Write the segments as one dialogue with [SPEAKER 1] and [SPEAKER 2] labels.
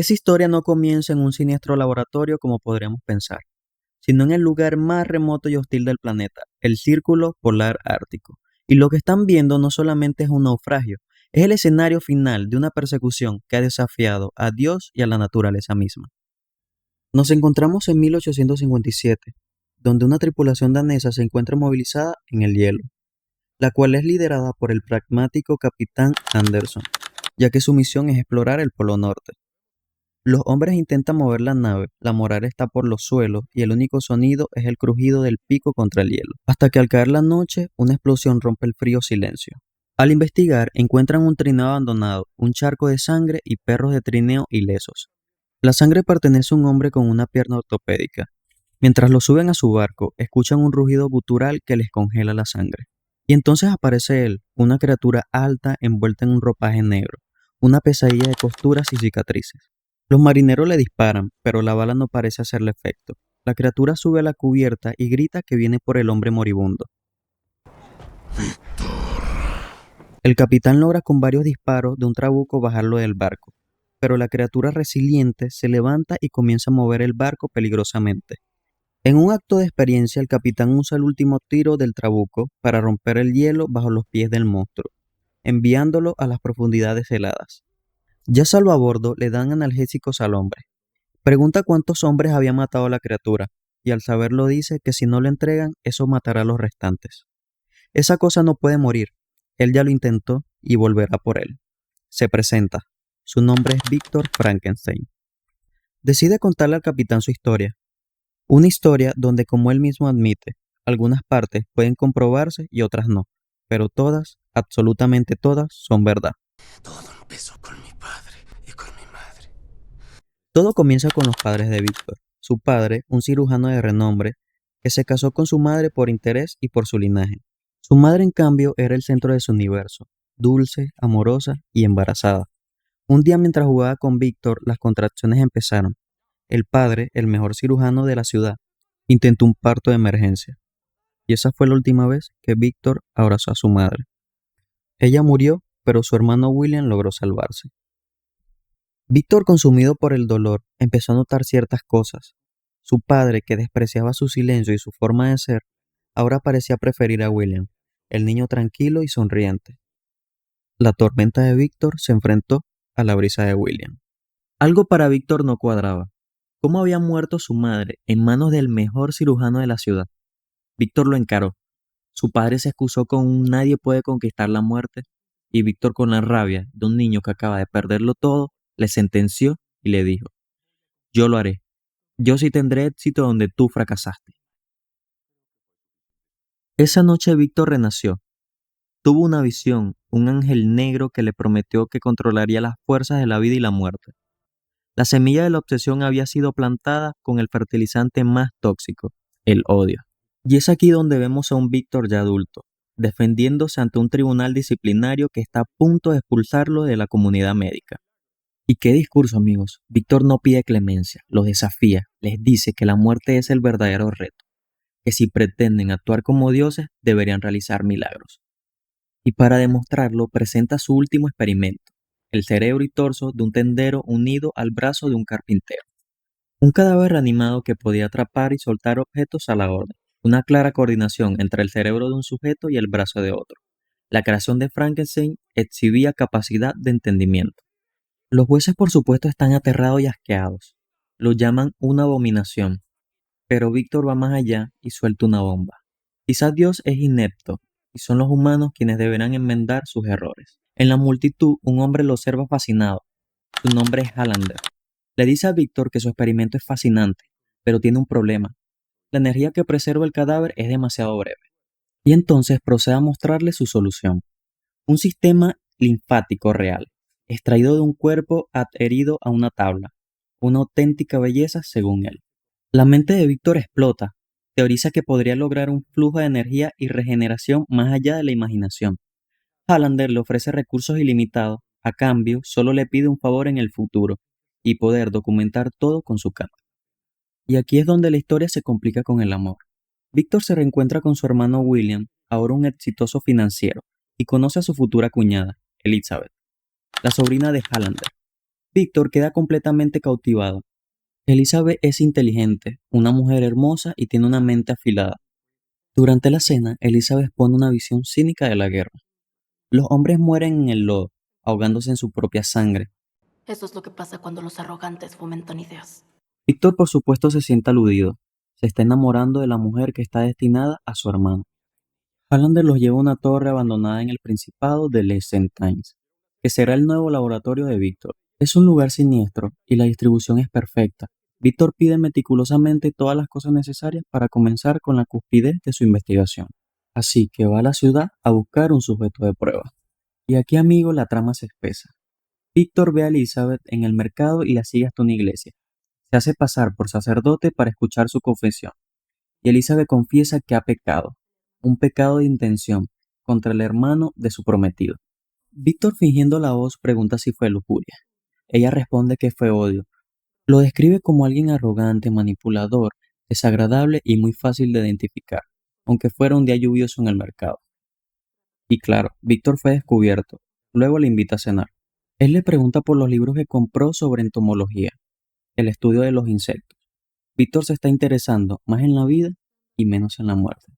[SPEAKER 1] Esa historia no comienza en un siniestro laboratorio como podríamos pensar, sino en el lugar más remoto y hostil del planeta, el Círculo Polar Ártico. Y lo que están viendo no solamente es un naufragio, es el escenario final de una persecución que ha desafiado a Dios y a la naturaleza misma. Nos encontramos en 1857, donde una tripulación danesa se encuentra movilizada en el hielo, la cual es liderada por el pragmático capitán Anderson, ya que su misión es explorar el Polo Norte. Los hombres intentan mover la nave, la moral está por los suelos y el único sonido es el crujido del pico contra el hielo, hasta que al caer la noche, una explosión rompe el frío silencio. Al investigar, encuentran un trineo abandonado, un charco de sangre y perros de trineo ilesos. La sangre pertenece a un hombre con una pierna ortopédica. Mientras lo suben a su barco, escuchan un rugido gutural que les congela la sangre. Y entonces aparece él, una criatura alta envuelta en un ropaje negro, una pesadilla de costuras y cicatrices. Los marineros le disparan, pero la bala no parece hacerle efecto. La criatura sube a la cubierta y grita que viene por el hombre moribundo. El capitán logra con varios disparos de un trabuco bajarlo del barco, pero la criatura resiliente se levanta y comienza a mover el barco peligrosamente. En un acto de experiencia, el capitán usa el último tiro del trabuco para romper el hielo bajo los pies del monstruo, enviándolo a las profundidades heladas. Ya salvo a bordo, le dan analgésicos al hombre. Pregunta cuántos hombres había matado a la criatura, y al saberlo dice que si no lo entregan, eso matará a los restantes. Esa cosa no puede morir. Él ya lo intentó y volverá por él. Se presenta. Su nombre es Víctor Frankenstein. Decide contarle al capitán su historia. Una historia donde, como él mismo admite, algunas partes pueden comprobarse y otras no, pero todas, absolutamente todas, son verdad.
[SPEAKER 2] Todo empezó con mi padre y con mi madre.
[SPEAKER 1] Todo comienza con los padres de Víctor. Su padre, un cirujano de renombre, que se casó con su madre por interés y por su linaje. Su madre, en cambio, era el centro de su universo, dulce, amorosa y embarazada. Un día mientras jugaba con Víctor, las contracciones empezaron. El padre, el mejor cirujano de la ciudad, intentó un parto de emergencia. Y esa fue la última vez que Víctor abrazó a su madre. Ella murió, pero su hermano William logró salvarse. Víctor, consumido por el dolor, empezó a notar ciertas cosas. Su padre, que despreciaba su silencio y su forma de ser, ahora parecía preferir a William, el niño tranquilo y sonriente. La tormenta de Víctor se enfrentó a la brisa de William. Algo para Víctor no cuadraba. ¿Cómo había muerto su madre en manos del mejor cirujano de la ciudad? Víctor lo encaró. Su padre se excusó con un nadie puede conquistar la muerte, y Víctor, con la rabia de un niño que acaba de perderlo todo, le sentenció y le dijo: yo lo haré. Yo sí tendré éxito donde tú fracasaste. Esa noche Víctor renació. Tuvo una visión, un ángel negro que le prometió que controlaría las fuerzas de la vida y la muerte. La semilla de la obsesión había sido plantada con el fertilizante más tóxico, el odio. Y es aquí donde vemos a un Víctor ya adulto, defendiéndose ante un tribunal disciplinario que está a punto de expulsarlo de la comunidad médica. ¿Y qué discurso, amigos? Víctor no pide clemencia, los desafía, les dice que la muerte es el verdadero reto, que si pretenden actuar como dioses deberían realizar milagros. Y para demostrarlo presenta su último experimento, el cerebro y torso de un tendero unido al brazo de un carpintero. Un cadáver reanimado que podía atrapar y soltar objetos a la orden. Una clara coordinación entre el cerebro de un sujeto y el brazo de otro. La creación de Frankenstein exhibía capacidad de entendimiento. Los jueces, por supuesto, están aterrados y asqueados. Lo llaman una abominación. Pero Víctor va más allá y suelta una bomba. Quizás Dios es inepto y son los humanos quienes deberán enmendar sus errores. En la multitud, un hombre lo observa fascinado. Su nombre es Hallander. Le dice a Víctor que su experimento es fascinante, pero tiene un problema. La energía que preserva el cadáver es demasiado breve. Y entonces procede a mostrarle su solución. Un sistema linfático real, extraído de un cuerpo adherido a una tabla. Una auténtica belleza según él. La mente de Víctor explota. Teoriza que podría lograr un flujo de energía y regeneración más allá de la imaginación. Hallander le ofrece recursos ilimitados, a cambio solo le pide un favor en el futuro, y poder documentar todo con su cámara. Y aquí es donde la historia se complica con el amor. Víctor se reencuentra con su hermano William, ahora un exitoso financiero, y conoce a su futura cuñada, Elizabeth, la sobrina de Hallander. Víctor queda completamente cautivado. Elizabeth es inteligente, una mujer hermosa y tiene una mente afilada. Durante la cena, Elizabeth pone una visión cínica de la guerra. Los hombres mueren en el lodo, ahogándose en su propia sangre.
[SPEAKER 3] Eso es lo que pasa cuando los arrogantes fomentan ideas.
[SPEAKER 1] Víctor, por supuesto, se siente aludido. Se está enamorando de la mujer que está destinada a su hermano. Hallander los lleva a una torre abandonada en el Principado de Lesentines, que será el nuevo laboratorio de Víctor. Es un lugar siniestro y la distribución es perfecta. Víctor pide meticulosamente todas las cosas necesarias para comenzar con la cuspidez de su investigación. Así que va a la ciudad a buscar un sujeto de prueba. Y aquí, amigo, la trama se espesa. Víctor ve a Elizabeth en el mercado y la sigue hasta una iglesia. Se hace pasar por sacerdote para escuchar su confesión. Y Elizabeth confiesa que ha pecado, un pecado de intención, contra el hermano de su prometido. Víctor, fingiendo la voz, pregunta si fue lujuria. Ella responde que fue odio. Lo describe como alguien arrogante, manipulador, desagradable y muy fácil de identificar, aunque fuera un día lluvioso en el mercado. Y claro, Víctor fue descubierto. Luego le invita a cenar. Él le pregunta por los libros que compró sobre entomología, el estudio de los insectos. Víctor se está interesando más en la vida y menos en la muerte.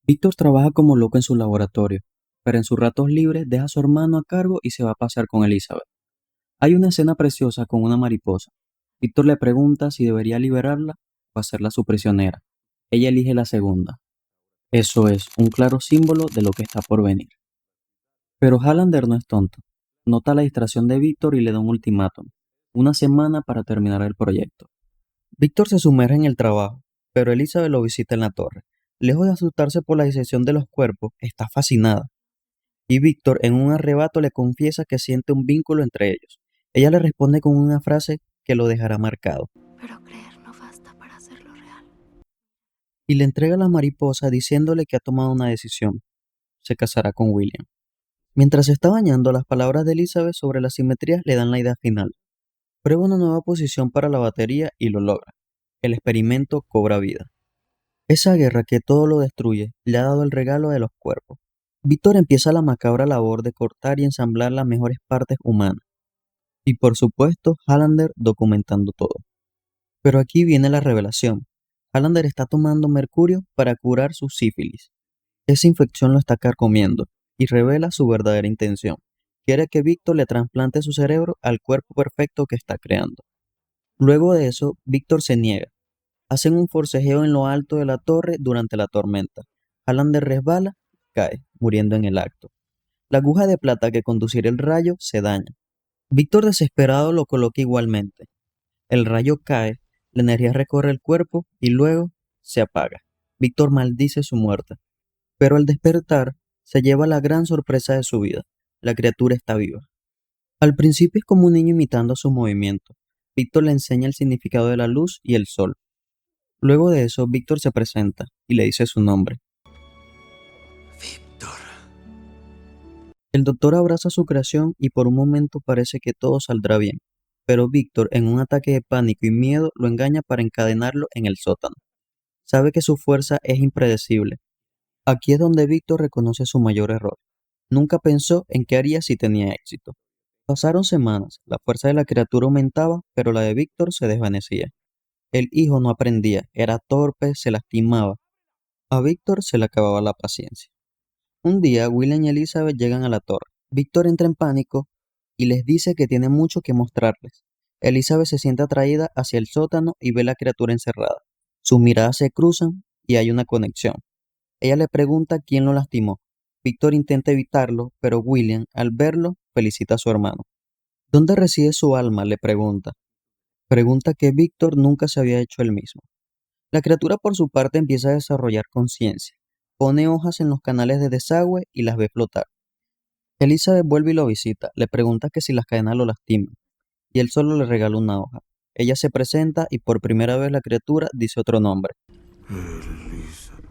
[SPEAKER 1] Víctor trabaja como loco en su laboratorio, pero en sus ratos libres deja a su hermano a cargo y se va a pasar con Elizabeth. Hay una escena preciosa con una mariposa. Víctor le pregunta si debería liberarla o hacerla su prisionera. Ella elige la segunda. Eso es un claro símbolo de lo que está por venir. Pero Hallander no es tonto. Nota la distracción de Víctor y le da un ultimátum. Una semana para terminar el proyecto. Víctor se sumerge en el trabajo, pero Elizabeth lo visita en la torre. Lejos de asustarse por la disección de los cuerpos, está fascinada. Y Víctor en un arrebato le confiesa que siente un vínculo entre ellos. Ella le responde con una frase que lo dejará marcado.
[SPEAKER 3] Pero creer no basta para hacerlo real.
[SPEAKER 1] Y le entrega la mariposa diciéndole que ha tomado una decisión. Se casará con William. Mientras se está bañando, las palabras de Elizabeth sobre las simetrías le dan la idea final. Prueba una nueva posición para la batería y lo logra. El experimento cobra vida. Esa guerra que todo lo destruye le ha dado el regalo de los cuerpos. Víctor empieza la macabra labor de cortar y ensamblar las mejores partes humanas. Y por supuesto, Hallander documentando todo. Pero aquí viene la revelación. Hallander está tomando mercurio para curar su sífilis. Esa infección lo está carcomiendo y revela su verdadera intención. Quiere que Víctor le trasplante su cerebro al cuerpo perfecto que está creando. Luego de eso, Víctor se niega. Hacen un forcejeo en lo alto de la torre durante la tormenta. Hallander resbala, cae, muriendo en el acto. La aguja de plata que conducirá el rayo se daña. Víctor desesperado lo coloca igualmente. El rayo cae, la energía recorre el cuerpo y luego se apaga. Víctor maldice su muerte. Pero al despertar, se lleva la gran sorpresa de su vida. La criatura está viva. Al principio es como un niño imitando sus movimientos. Víctor le enseña el significado de la luz y el sol. Luego de eso, Víctor se presenta y le dice su nombre.
[SPEAKER 2] Víctor.
[SPEAKER 1] El doctor abraza su creación y por un momento parece que todo saldrá bien. Pero Víctor, en un ataque de pánico y miedo, lo engaña para encadenarlo en el sótano. Sabe que su fuerza es impredecible. Aquí es donde Víctor reconoce su mayor error. Nunca pensó en qué haría si tenía éxito. Pasaron semanas, la fuerza de la criatura aumentaba, pero la de Víctor se desvanecía. El hijo no aprendía, era torpe, se lastimaba. A Víctor se le acababa la paciencia. Un día, William y Elizabeth llegan a la torre. Víctor entra en pánico y les dice que tiene mucho que mostrarles. Elizabeth se siente atraída hacia el sótano y ve la criatura encerrada. Sus miradas se cruzan y hay una conexión. Ella le pregunta quién lo lastimó. Víctor intenta evitarlo, pero William, al verlo, felicita a su hermano. ¿Dónde reside su alma?, le pregunta. Pregunta que Víctor nunca se había hecho él mismo. La criatura por su parte empieza a desarrollar conciencia. Pone hojas en los canales de desagüe y las ve flotar. Elizabeth vuelve y lo visita. Le pregunta que si las cadenas lo lastiman. Y él solo le regala una hoja. Ella se presenta y por primera vez la criatura dice otro nombre.
[SPEAKER 2] Elizabeth.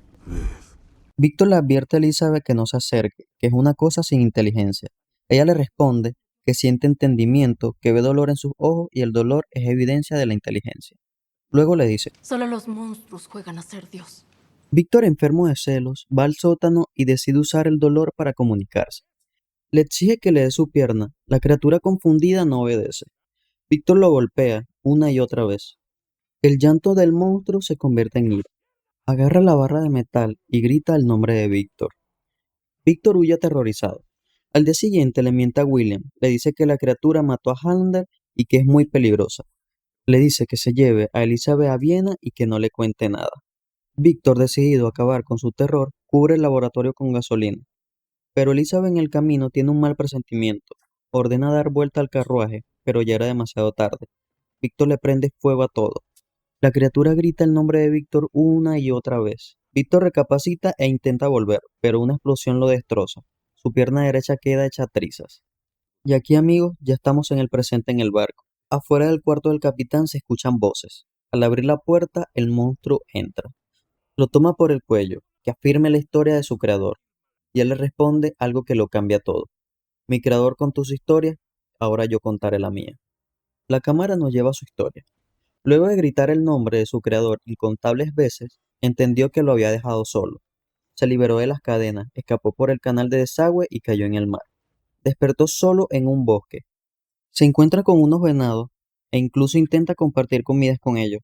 [SPEAKER 1] Víctor le advierte a Elizabeth que no se acerque, que es una cosa sin inteligencia. Ella le responde que siente entendimiento, que ve dolor en sus ojos y el dolor es evidencia de la inteligencia. Luego le dice,
[SPEAKER 3] Solo los monstruos juegan a ser Dios.
[SPEAKER 1] Víctor, enfermo de celos, va al sótano y decide usar el dolor para comunicarse. Le exige que le dé su pierna. La criatura confundida no obedece. Víctor lo golpea una y otra vez. El llanto del monstruo se convierte en ira. Agarra la barra de metal y grita el nombre de Víctor. Víctor huye aterrorizado. Al día siguiente le miente a William, le dice que la criatura mató a Hallander y que es muy peligrosa. Le dice que se lleve a Elizabeth a Viena y que no le cuente nada. Víctor, decidido a acabar con su terror, cubre el laboratorio con gasolina. Pero Elizabeth en el camino tiene un mal presentimiento. Ordena dar vuelta al carruaje, pero ya era demasiado tarde. Víctor le prende fuego a todo. La criatura grita el nombre de Víctor una y otra vez. Víctor recapacita e intenta volver, pero una explosión lo destroza. Su pierna derecha queda hecha trizas. Y aquí, amigos, ya estamos en el presente en el barco. Afuera del cuarto del capitán se escuchan voces. Al abrir la puerta, el monstruo entra. Lo toma por el cuello, que afirme la historia de su creador. Y él le responde algo que lo cambia todo. Mi creador contó su historia, ahora yo contaré la mía. La cámara nos lleva a su historia. Luego de gritar el nombre de su creador incontables veces, entendió que lo había dejado solo. Se liberó de las cadenas, escapó por el canal de desagüe y cayó en el mar. Despertó solo en un bosque. Se encuentra con unos venados e incluso intenta compartir comidas con ellos,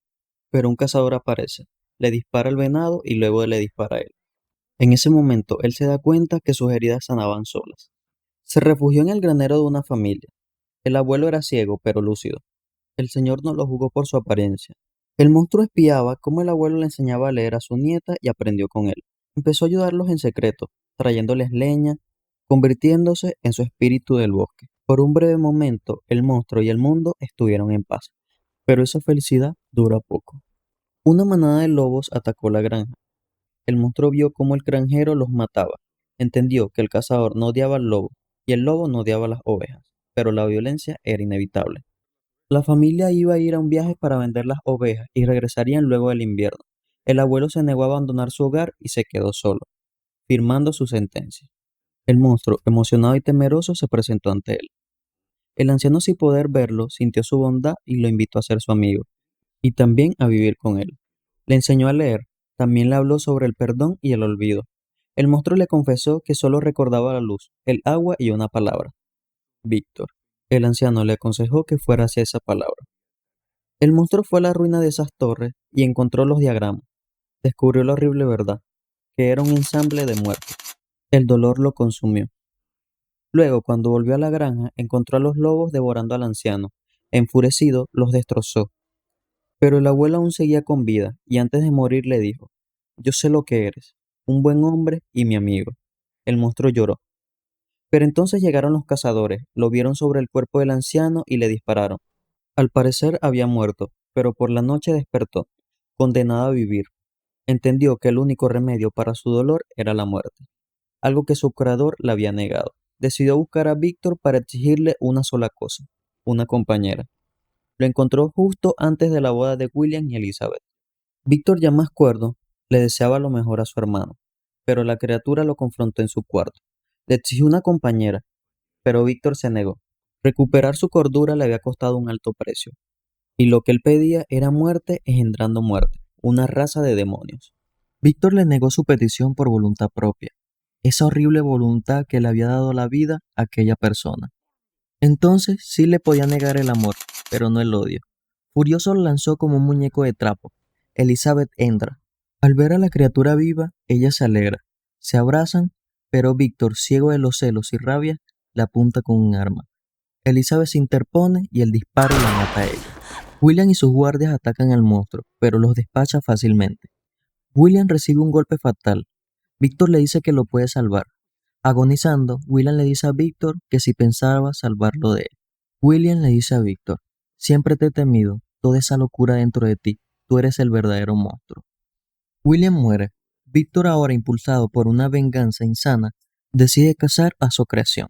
[SPEAKER 1] pero un cazador aparece, le dispara al venado y luego le dispara a él. En ese momento, él se da cuenta que sus heridas sanaban solas. Se refugió en el granero de una familia. El abuelo era ciego, pero lúcido. El señor no lo juzgó por su apariencia. El monstruo espiaba cómo el abuelo le enseñaba a leer a su nieta y aprendió con él. Empezó a ayudarlos en secreto, trayéndoles leña, convirtiéndose en su espíritu del bosque. Por un breve momento, el monstruo y el mundo estuvieron en paz, pero esa felicidad duró poco. Una manada de lobos atacó la granja. El monstruo vio cómo el granjero los mataba. Entendió que el cazador no odiaba al lobo y el lobo no odiaba a las ovejas, pero la violencia era inevitable. La familia iba a ir a un viaje para vender las ovejas y regresarían luego del invierno. El abuelo se negó a abandonar su hogar y se quedó solo, firmando su sentencia. El monstruo, emocionado y temeroso, se presentó ante él. El anciano, sin poder verlo, sintió su bondad y lo invitó a ser su amigo, y también a vivir con él. Le enseñó a leer, también le habló sobre el perdón y el olvido. El monstruo le confesó que solo recordaba la luz, el agua y una palabra: Víctor. El anciano le aconsejó que fuera hacia esa palabra. El monstruo fue a la ruina de esas torres y encontró los diagramas. Descubrió la horrible verdad, que era un ensamble de muertos. El dolor lo consumió. Luego, cuando volvió a la granja, encontró a los lobos devorando al anciano. Enfurecido, los destrozó. Pero el abuelo aún seguía con vida, y antes de morir le dijo: Yo sé lo que eres, un buen hombre y mi amigo. El monstruo lloró. Pero entonces llegaron los cazadores, lo vieron sobre el cuerpo del anciano y le dispararon. Al parecer había muerto, pero por la noche despertó, condenado a vivir. Entendió que el único remedio para su dolor era la muerte, algo que su creador le había negado. Decidió buscar a Víctor para exigirle una sola cosa: una compañera. Lo encontró justo antes de la boda de William y Elizabeth. Víctor, ya más cuerdo, le deseaba lo mejor a su hermano, pero la criatura lo confrontó en su cuarto. Le exigió una compañera, pero Víctor se negó. Recuperar su cordura le había costado un alto precio, y lo que él pedía era muerte engendrando muerte, una raza de demonios. Víctor le negó su petición por voluntad propia, esa horrible voluntad que le había dado la vida a aquella persona. Entonces sí le podía negar el amor, pero no el odio. Furioso lo lanzó como un muñeco de trapo. Elizabeth entra. Al ver a la criatura viva, ella se alegra. Se abrazan, pero Víctor, ciego de los celos y rabia, la apunta con un arma. Elizabeth se interpone y el disparo la mata a ella. William y sus guardias atacan al monstruo, pero los despacha fácilmente. William recibe un golpe fatal. Víctor le dice que lo puede salvar. Agonizando, William le dice a Víctor que si pensaba salvarlo de él. William le dice a Víctor: Siempre te he temido, toda esa locura dentro de ti, tú eres el verdadero monstruo. William muere. Víctor, ahora impulsado por una venganza insana, decide cazar a su creación.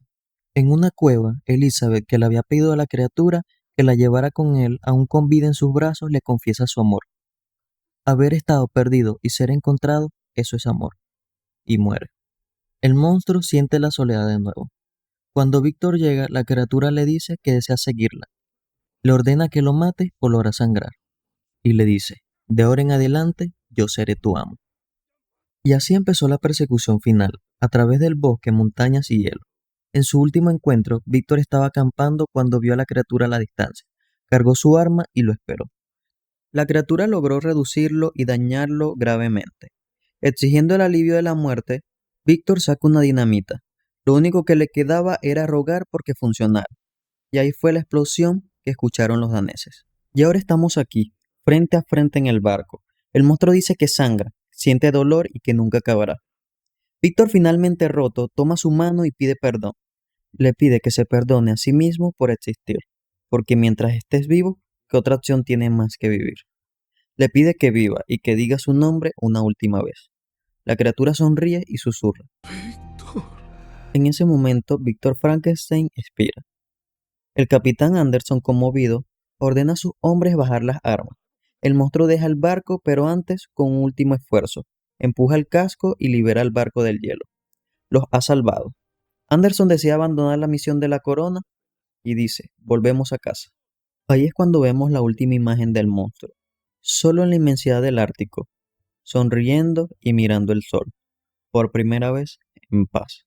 [SPEAKER 1] En una cueva, Elizabeth, que le había pedido a la criatura que la llevara con él, aún con vida en sus brazos, le confiesa su amor. Haber estado perdido y ser encontrado, eso es amor. Y muere. El monstruo siente la soledad de nuevo. Cuando Víctor llega, la criatura le dice que desea seguirla. Le ordena que lo mate o lo hará sangrar. Y le dice: De ahora en adelante, yo seré tu amo. Y así empezó la persecución final, a través del bosque, montañas y hielo. En su último encuentro, Víctor estaba acampando cuando vio a la criatura a la distancia. Cargó su arma y lo esperó. La criatura logró reducirlo y dañarlo gravemente. Exigiendo el alivio de la muerte, Víctor saca una dinamita. Lo único que le quedaba era rogar porque funcionara. Y ahí fue la explosión que escucharon los daneses. Y ahora estamos aquí, frente a frente en el barco. El monstruo dice que sangra, siente dolor y que nunca acabará. Víctor, finalmente roto, toma su mano y pide perdón. Le pide que se perdone a sí mismo por existir, porque mientras estés vivo, ¿qué otra opción tiene más que vivir? Le pide que viva y que diga su nombre una última vez. La criatura sonríe y susurra.
[SPEAKER 2] Víctor.
[SPEAKER 1] En ese momento, Víctor Frankenstein expira. El capitán Anderson, conmovido, ordena a sus hombres bajar las armas. El monstruo deja el barco, pero antes, con un último esfuerzo, empuja el casco y libera el barco del hielo. Los ha salvado. Anderson desea abandonar la misión de la corona y dice, volvemos a casa. Ahí es cuando vemos la última imagen del monstruo, solo en la inmensidad del Ártico, sonriendo y mirando el sol, por primera vez en paz.